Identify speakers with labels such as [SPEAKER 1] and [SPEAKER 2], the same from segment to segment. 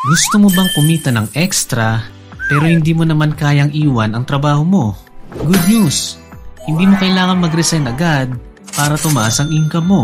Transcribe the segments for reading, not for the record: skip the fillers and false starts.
[SPEAKER 1] Gusto mo bang kumita ng extra pero hindi mo naman kayang iwan ang trabaho mo? Good news! Hindi mo kailangan mag-resign agad para tumaas ang income mo.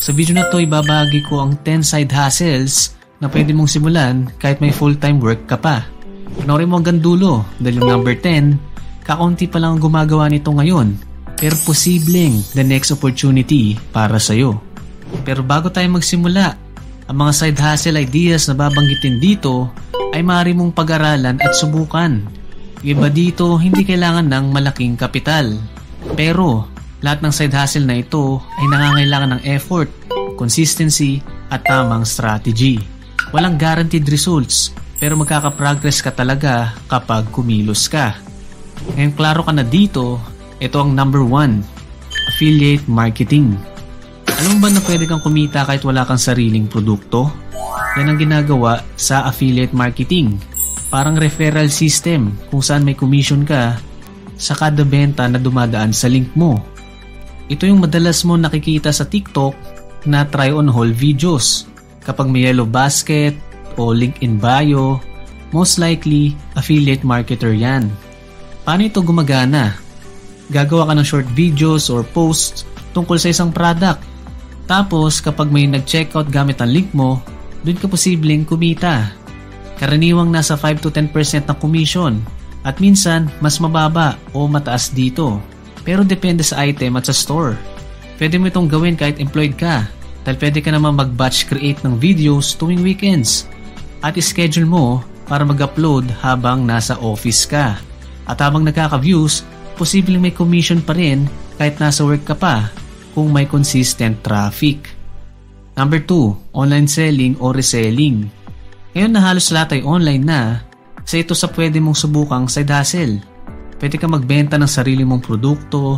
[SPEAKER 1] Sa video na to ibabahagi ko ang 10 side hustles na pwede mong simulan kahit may full-time work ka pa. Panoorin mo hanggang dulo dahil yung number 10, kakaunti pa lang ang gumagawa nito ngayon pero posibleng the next opportunity para sa'yo. Pero bago tayo magsimula, ang mga side hustle ideas na babanggitin dito ay maaari mong pag-aralan at subukan. Iba dito, hindi kailangan ng malaking kapital. Pero lahat ng side hustle na ito ay nangangailangan ng effort, consistency at tamang strategy. Walang guaranteed results pero magkakaprogress ka talaga kapag kumilos ka. Ngayon klaro ka na dito, ito ang number 1, affiliate marketing. Alam mo ba na pwede kang kumita kahit wala kang sariling produkto? Yan ang ginagawa sa affiliate marketing. Parang referral system kung saan may commission ka sa kada benta na dumadaan sa link mo. Ito yung madalas mo nakikita sa TikTok na try on haul videos. Kapag may yellow basket o link in bio, most likely affiliate marketer yan. Paano ito gumagana? Gagawa ka ng short videos or posts tungkol sa isang product. Tapos kapag may nag-checkout gamit ang link mo, doon ka posibleng kumita. Karaniwang nasa 5 to 10% ng commission at minsan mas mababa o mataas dito. Pero depende sa item at sa store. Pwede mo itong gawin kahit employed ka dahil pwede ka naman mag-batch create ng videos tuwing weekends at schedule mo para mag-upload habang nasa office ka. At habang nagkaka-views, posibleng may commission pa rin kahit nasa work ka pa kung may consistent traffic. Number 2, online selling o reselling. Ngayon na halos lahat ay online na, sa ito sa pwede mong subukang side hustle. Pwede ka magbenta ng sarili mong produkto,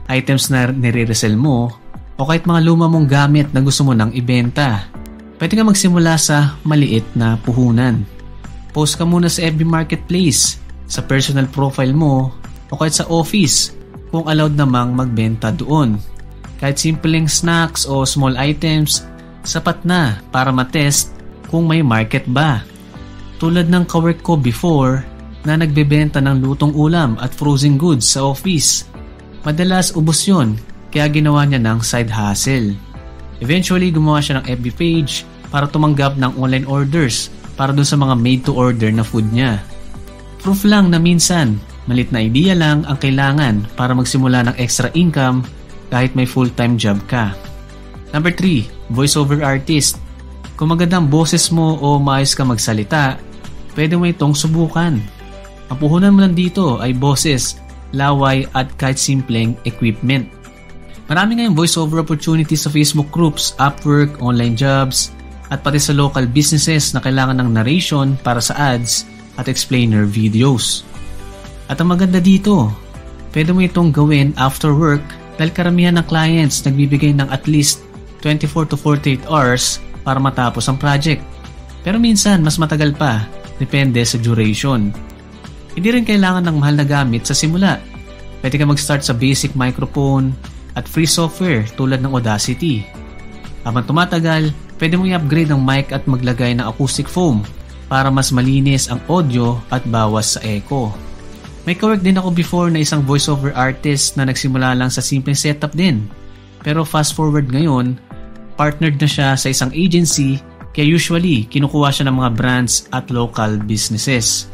[SPEAKER 1] items na nire-resell mo, o kahit mga luma mong gamit na gusto mo nang ibenta. Pwede ka magsimula sa maliit na puhunan. Post ka muna sa FB Marketplace, sa personal profile mo, o kahit sa office kung allowed namang magbenta doon. Kahit simpleng snacks o small items, sapat na para matest kung may market ba. Tulad ng kawork ko before na nagbebenta ng lutong ulam at frozen goods sa office. Madalas ubos yun, kaya ginawa niya ng side hustle. Eventually gumawa siya ng FB page para tumanggap ng online orders para dun sa mga made to order na food niya. Proof lang na minsan, malit na idea lang ang kailangan para magsimula ng extra income kahit may full-time job ka. Number 3, voiceover artist. Kung magandang boses mo o maayos ka magsalita, pwede mo itong subukan. Ang puhunan mo lang dito ay boses, laway at kahit simpleng equipment. Marami ngayong voiceover opportunities sa Facebook groups, Upwork, online jobs, at pati sa local businesses na kailangan ng narration para sa ads at explainer videos. At ang maganda dito, pwede mo itong gawin after work dahil karamihan ng clients nagbibigay ng at least 24 to 48 hours para matapos ang project. Pero minsan mas matagal pa, depende sa duration. Hindi rin kailangan ng mahal na gamit sa simula. Pwede ka mag-start sa basic microphone at free software tulad ng Audacity. Habang tumatagal, pwede mo i-upgrade ang mic at maglagay ng acoustic foam para mas malinis ang audio at bawas sa echo. May kawork din ako before na isang voiceover artist na nagsimula lang sa simpleng setup din. Pero fast forward ngayon, partnered na siya sa isang agency kaya usually kinukuha siya ng mga brands at local businesses.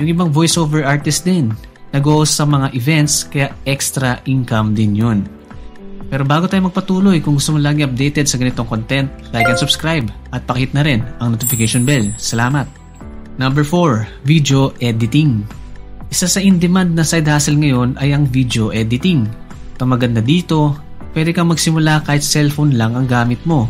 [SPEAKER 1] Yung ibang voiceover artist din, nag-host sa mga events kaya extra income din yun. Pero bago tayo magpatuloy, kung gusto mo lagi updated sa ganitong content, like and subscribe at pakihit na rin ang notification bell. Salamat! Number 4, video editing. Isa sa in-demand na side hustle ngayon ay ang video editing. Ito maganda dito, pwede kang magsimula kahit cellphone lang ang gamit mo.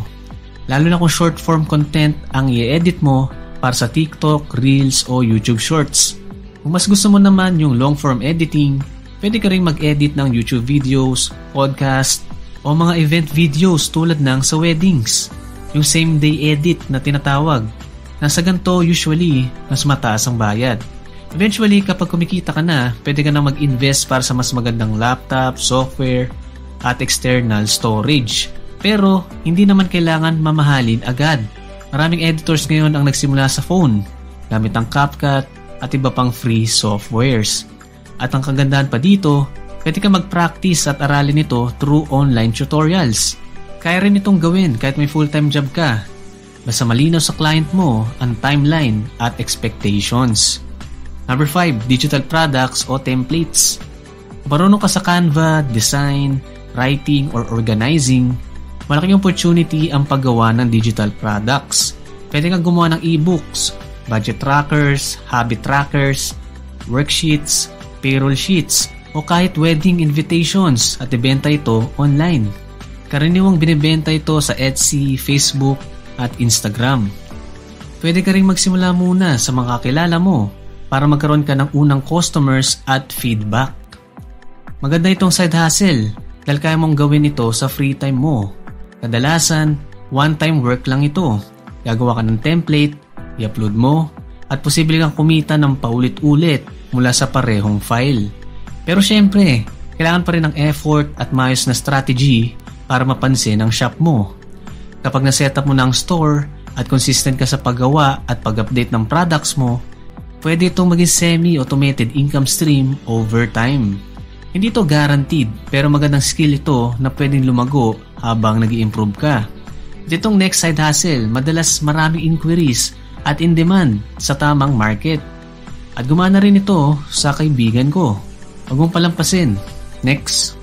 [SPEAKER 1] Lalo na kung short form content ang i-edit mo para sa TikTok, Reels o YouTube Shorts. Kung mas gusto mo naman yung long form editing, pwede ka rin mag-edit ng YouTube videos, podcast, o mga event videos tulad ng sa weddings. Yung same day edit na tinatawag. Nasa ganito usually, mas mataas ang bayad. Eventually, kapag kumikita ka na, pwede ka na mag-invest para sa mas magandang laptop, software, at external storage. Pero, hindi naman kailangan mamahalin agad. Maraming editors ngayon ang nagsimula sa phone, gamit ang CapCut at iba pang free softwares. At ang kagandahan pa dito, pwede ka mag-practice at aralin ito through online tutorials. Kaya rin itong gawin kahit may full-time job ka. Basta malinaw sa client mo ang timeline at expectations. Number 5, digital products o templates. Marunong ka sa Canva, design, writing, or organizing, malaking opportunity ang paggawa ng digital products. Pwede kang gumawa ng e-books, budget trackers, habit trackers, worksheets, payroll sheets, o kahit wedding invitations at ibenta ito online. Karaniwang binibenta ito sa Etsy, Facebook, at Instagram. Pwede ka rin magsimula muna sa mga kakilala mo para magkaroon ka ng unang customers at feedback. Maganda itong side hustle dahil kaya mong gawin ito sa free time mo. Kadalasan, one-time work lang ito. Gagawa ka ng template, i-upload mo, at posible kang kumita ng paulit-ulit mula sa parehong file. Pero syempre, kailangan pa rin ng effort at maayos na strategy para mapansin ang shop mo. Kapag na-setup mo na ang store at consistent ka sa paggawa at pag-update ng products mo, pwede itong maging semi-automated income stream over time. Hindi ito guaranteed pero magandang skill ito na pwedeng lumago habang nag-i-improve ka. Itong next side hustle, madalas maraming inquiries at in demand sa tamang market. At gumana rin ito sa kaibigan ko. Huwag mong palampasin. Next.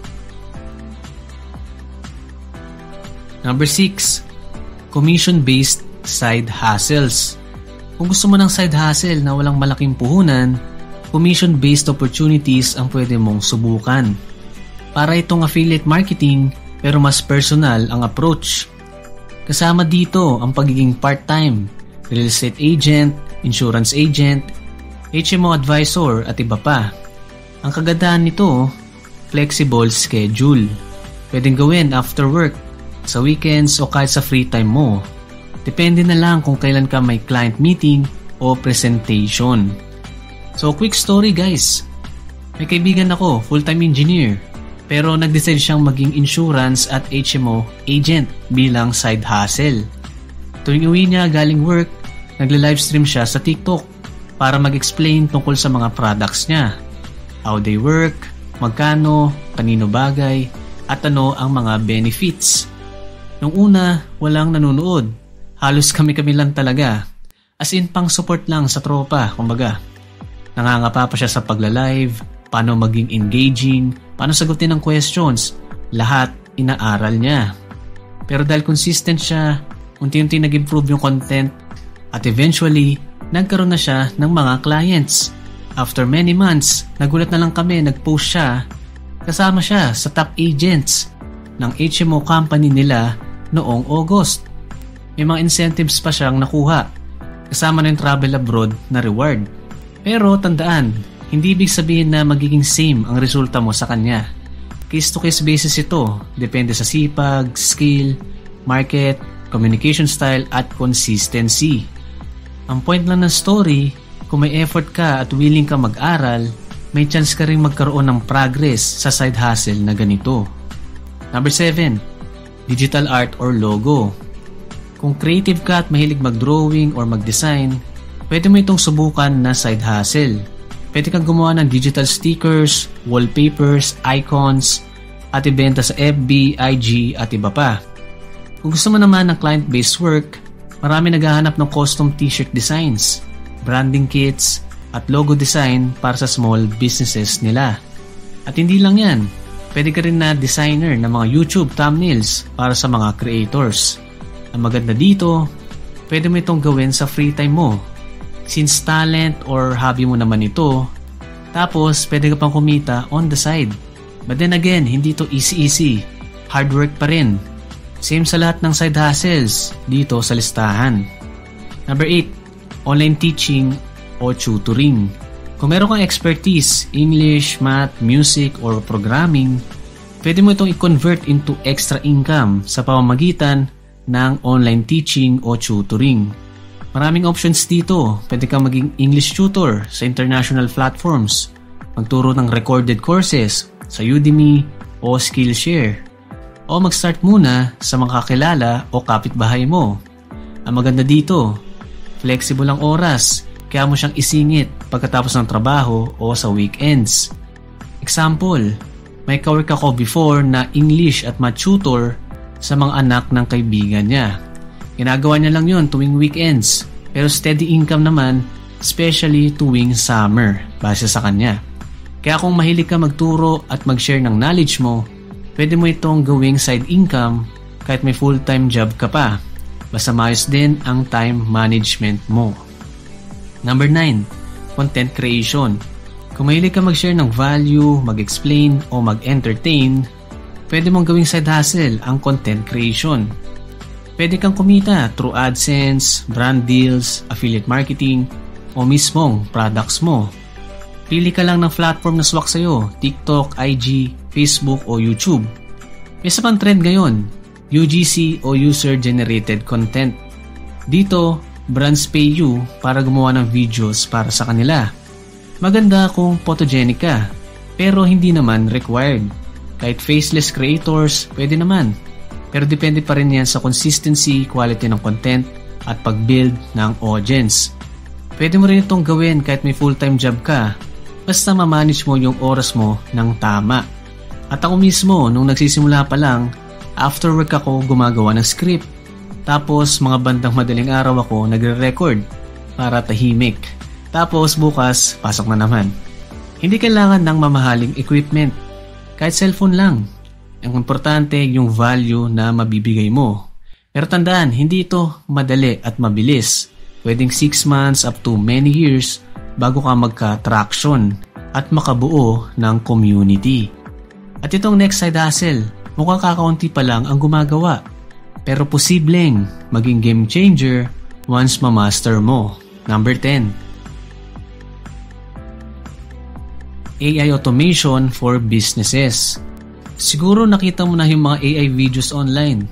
[SPEAKER 1] Number 6. Commission-based side hustles. Kung gusto mo ng side hustle na walang malaking puhunan, commission-based opportunities ang pwede mong subukan. Para itong affiliate marketing pero mas personal ang approach. Kasama dito ang pagiging part-time, real estate agent, insurance agent, HMO advisor at iba pa. Ang kagandahan nito, flexible schedule. Pwedeng gawin after work, sa weekends o kahit sa free time mo. Depende na lang kung kailan ka may client meeting o presentation. So quick story guys. May kaibigan ako, full-time engineer, pero nag-decide siyang maging insurance at HMO agent bilang side hustle. Tuwing uwi niya galing work, nagle-livestream siya sa TikTok para mag-explain tungkol sa mga products niya. How they work, magkano, kanino bagay, at ano ang mga benefits. Nung una, walang nanonood. Halos kami-kami lang talaga. As in pang support lang sa tropa, kumbaga. Nangangapa pa siya sa pagla-live, paano maging engaging, paano sagutin ang questions. Lahat inaaral niya. Pero dahil consistent siya, unti-unti nag-improve yung content at eventually, nagkaroon na siya ng mga clients. After many months, nagulat na lang kami, nag-post siya. Kasama siya sa top agents ng HMO company nila noong August. May mga incentives pa siyang nakuha. Kasama na yung travel abroad na reward. Pero tandaan, hindi ibig sabihin na magiging same ang resulta mo sa kanya. Case-to-case basis ito. Depende sa sipag, skill, market, communication style at consistency. Ang point lang ng story, kung may effort ka at willing ka mag-aral, may chance ka rin magkaroon ng progress sa side hustle na ganito. Number 7. Digital art or logo. Kung creative ka at mahilig mag-drawing or mag-design, pwede mo itong subukan na side hustle. Pwede kang gumawa ng digital stickers, wallpapers, icons, at ibenta sa FB, IG at iba pa. Kung gusto mo naman ng client-based work, marami naghahanap ng custom t-shirt designs, branding kits, at logo design para sa small businesses nila. At hindi lang yan, pwede ka rin na designer ng mga YouTube thumbnails para sa mga creators. Ang maganda dito, pwede mo itong gawin sa free time mo. Since talent or hobby mo naman ito, tapos pwede ka pang kumita on the side. But then again, hindi ito easy-easy. Hard work pa rin. Same sa lahat ng side hustles dito sa listahan. Number 8. Online teaching o tutoring. Kung meron kang expertise, English, math, music, or programming, pwede mo itong i-convert into extra income sa pamamagitan ng online teaching o tutoring. Maraming options dito. Pwede kang maging English tutor sa international platforms, magturo ng recorded courses sa Udemy o Skillshare, o mag-start muna sa mga kakilala o kapitbahay mo. Ang maganda dito, flexible ang oras, kaya mo siyang isingit pagkatapos ng trabaho o sa weekends. Example, may kawork ako before na English at math tutor sa mga anak ng kaibigan niya. Ginagawa niya lang yun tuwing weekends, pero steady income naman, especially tuwing summer, base sa kanya. Kaya kung mahilig ka magturo at mag-share ng knowledge mo, pwede mo itong gawing side income kahit may full-time job ka pa. Basta maayos din ang time management mo. Number 9, content creation. Kung mahilig ka mag-share ng value, mag-explain o mag-entertain, pwede mong gawing side hustle ang content creation. Pwede kang kumita through AdSense, brand deals, affiliate marketing, o mismong products mo. Pili ka lang ng platform na swak sa'yo, TikTok, IG, Facebook o YouTube. May isa pang trend ngayon, UGC o User-Generated Content. Dito, brands pay you para gumawa ng videos para sa kanila. Maganda kung photogenic ka, pero hindi naman required. Kahit faceless creators, pwede naman. Pero depende pa rin yan sa consistency, quality ng content, at pag-build ng audience. Pwede mo rin itong gawin kahit may full-time job ka, basta ma-manage mo yung oras mo ng tama. At ako mismo, nung nagsisimula pa lang, after work ako gumagawa ng script. Tapos mga bandang madaling araw ako nagre-record para tahimik. Tapos bukas, pasok na naman. Hindi kailangan ng mamahaling equipment. Kahit cellphone lang. Ang importante yung value na mabibigay mo. Pero tandaan, hindi ito madali at mabilis. Pwedeng 6 months up to many years bago ka magka-traction at makabuo ng community. At itong next side hustle, mukhang kakaunti pa lang ang gumagawa. Pero posibleng maging game changer once ma-master mo. Number 10. AI automation for businesses. Siguro nakita mo na yung mga AI videos online.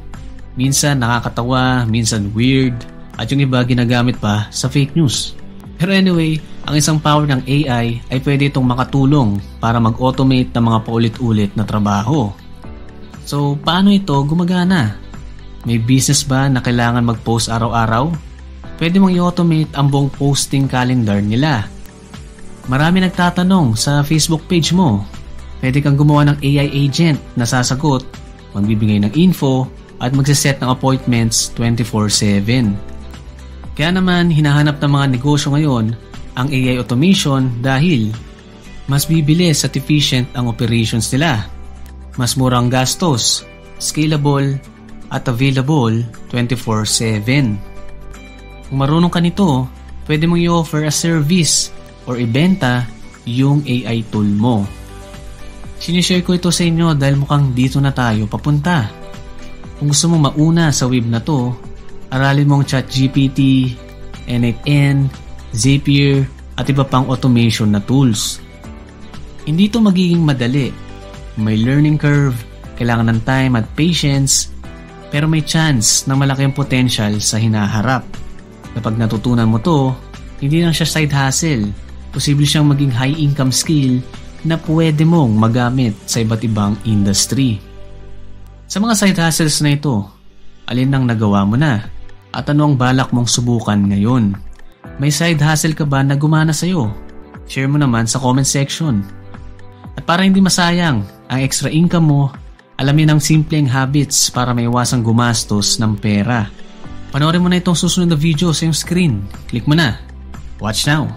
[SPEAKER 1] Minsan nakakatawa, minsan weird, at yung iba ginagamit pa sa fake news. Pero anyway, ang isang power ng AI ay pwede itong makatulong para mag-automate ng mga paulit-ulit na trabaho. So, paano ito gumagana? May business ba na kailangan mag-post araw-araw? Pwede mong i-automate ang buong posting calendar nila. Marami nagtatanong sa Facebook page mo. Pwede kang gumawa ng AI agent na sasagot, magbibigay ng info, at magsiset ng appointments 24/7. Kaya naman hinahanap ng mga negosyo ngayon ang AI automation dahil mas bibilis at efficient ang operations nila. Mas murang gastos, scalable, at available 24/7. Kung marunong ka nito, pwede mong i-offer a service or ibenta yung AI tool mo. Sinishare ko ito sa inyo dahil mukhang dito na tayo papunta. Kung gusto mong mauna sa web na to, aralin mong ChatGPT, N8N, Zapier, at iba pang automation na tools. Hindi ito magiging madali. May learning curve, kailangan ng time at patience, pero may chance na malaki ang potential sa hinaharap. Kapag natutunan mo to, hindi lang siya side hustle. Posible siyang maging high income skill na pwede mong magamit sa iba't ibang industry. Sa mga side hustles na ito, alin ang nagawa mo na? At ano ang balak mong subukan ngayon? May side hustle ka ba na gumana sa'yo? Share mo naman sa comment section. At para hindi masayang ang extra income mo, alamin ang simpleng habits para maiwasang gumastos ng pera. Panoorin mo na itong susunod na video sa iyong screen. Click mo na. Watch now.